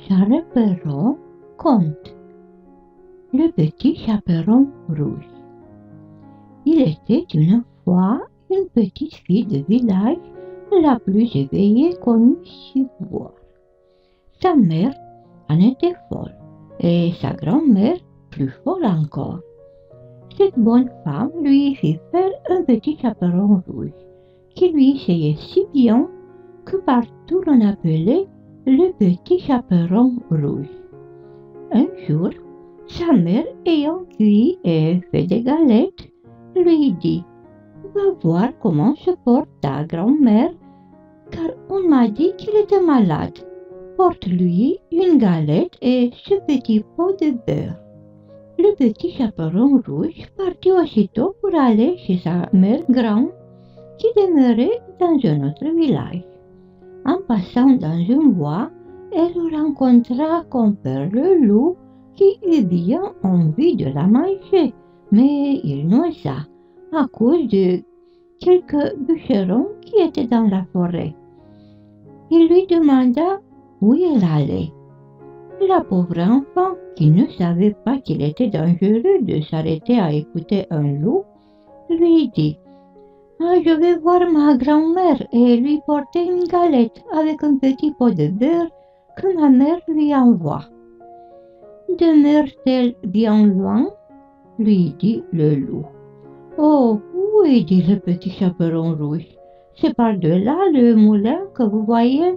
Charles Perrault conte Le petit chaperon rouge. Il était une fois une petite fille de village, la plus éveillée qu'on eût su voir. Sa mère en était folle et sa grand-mère plus folle encore. Cette bonne femme lui fit faire un petit chaperon rouge qui lui seyait si bien que partout on appelait le petit chaperon rouge. Un jour, sa mère ayant cuit et fait des galettes, lui dit « Va voir comment se porte ta grand-mère, car on m'a dit qu'il était malade. Porte-lui une galette et ce petit pot de beurre. » Le petit chaperon rouge partit aussitôt pour aller chez sa mère grand, qui demeurait dans un autre village. En passant dans un bois, elle rencontra compère le loup qui eut bien envie de la manger, mais il n'osa à cause de quelques bûcherons qui étaient dans la forêt. Il lui demanda où elle allait. La pauvre enfant, qui ne savait pas qu'il était dangereux de s'arrêter à écouter un loup, lui dit « Je vais voir ma grand-mère et lui porter une galette avec un petit pot de beurre que ma mère lui envoie. » « Demeure-t-elle bien loin ?» lui dit le loup. « Oh oui, dit le petit chaperon rouge, c'est par-delà le moulin que vous voyez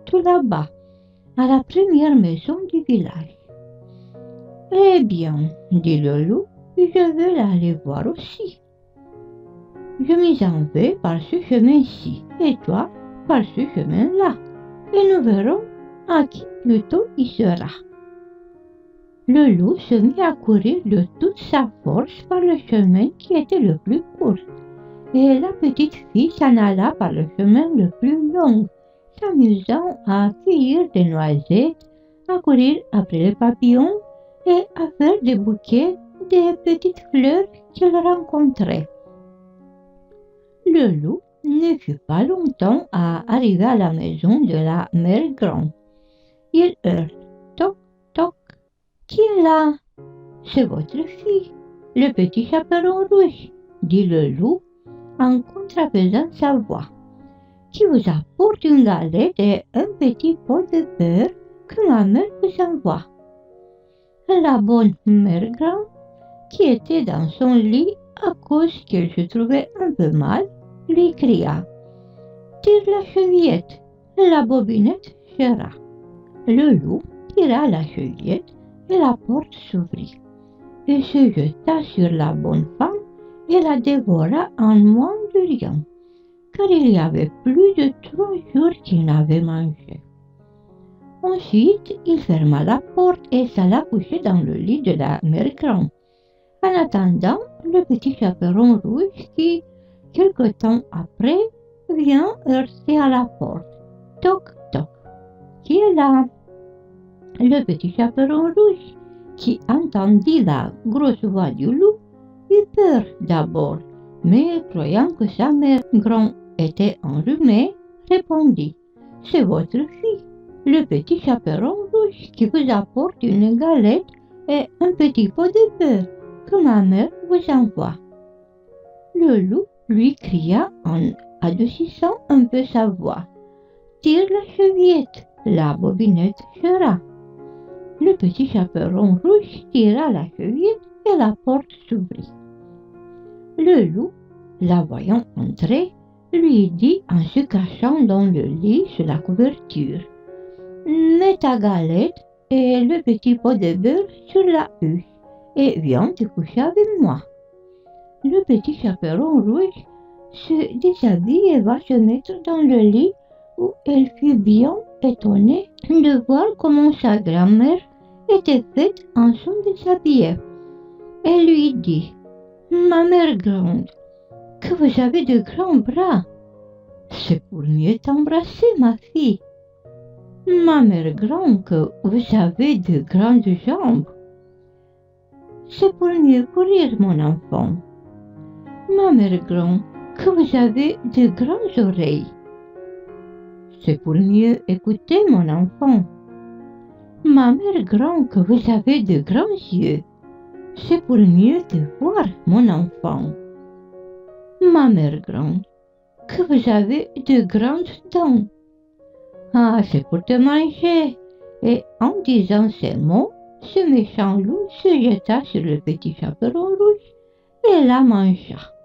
tout là-bas, à la première maison du village. »« Eh bien, dit le loup, je veux l'aller voir aussi. Je m'y en vais par ce chemin-ci, et toi par ce chemin-là, et nous verrons à qui plutôt il sera. » Le loup se mit à courir de toute sa force par le chemin qui était le plus court, et la petite fille s'en alla par le chemin le plus long, s'amusant à cueillir des noisettes, à courir après les papillons et à faire des bouquets des petites fleurs qu'elle rencontrait. Le loup ne fut pas longtemps à arriver à la maison de la mère grand. Il heurte « Toc, toc ». « Qui est là ?»« C'est votre fille, le petit chaperon rouge, » dit le loup en contrafaisant sa voix, « qui vous apporte une galette et un petit pot de beurre que ma mère vous envoie. » La bonne mère grand, qui était dans son lit à cause qu'elle se trouvait un peu mal, lui cria « Tire la chevillette, la bobinette sera. » Le loup tira la chevillette et la porte s'ouvrit, et se jeta sur la bonne femme et la dévora en moins de rien, car il y avait plus de 3 jours qu'il n'avait mangé. Ensuite, il ferma la porte et s'alla coucher dans le lit de la mère grand, en attendant le petit chaperon rouge qui, quelque temps après, vient heurter à la porte. Toc, toc. Qui est là? Le petit chaperon rouge, qui entendit la grosse voix du loup, eut peur d'abord, mais croyant que sa mère grand était enrhumée, répondit « C'est votre fille, le petit chaperon rouge qui vous apporte une galette et un petit pot de beurre que ma mère vous envoie. » Le loup lui cria en adoucissant un peu sa voix « Tire la chevillette, la bobinette sera. » Le petit chaperon rouge tira la chevillette et la porte s'ouvrit. Le loup, la voyant entrer, lui dit en se cachant dans le lit sous la couverture « Mets ta galette et le petit pot de beurre sur la huche et viens te coucher avec moi. » Le petit chaperon rouge se déshabille et va se mettre dans le lit où elle fut bien étonnée de voir comment sa grand-mère était faite en son déshabillé. Elle lui dit « Ma mère grande, que vous avez de grands bras. C'est pour mieux t'embrasser, ma fille. Ma mère grande, que vous avez de grandes jambes. C'est pour mieux courir, mon enfant. Ma mère grande, que vous avez de grandes oreilles. C'est pour mieux écouter, mon enfant. Ma mère grand, que vous avez de grands yeux. C'est pour mieux te voir, mon enfant. Ma mère grande, que vous avez de grandes dents. Ah, c'est pour te manger. Et en disant ces mots, ce méchant loup se jeta sur le petit chaperon rouge et la mangea.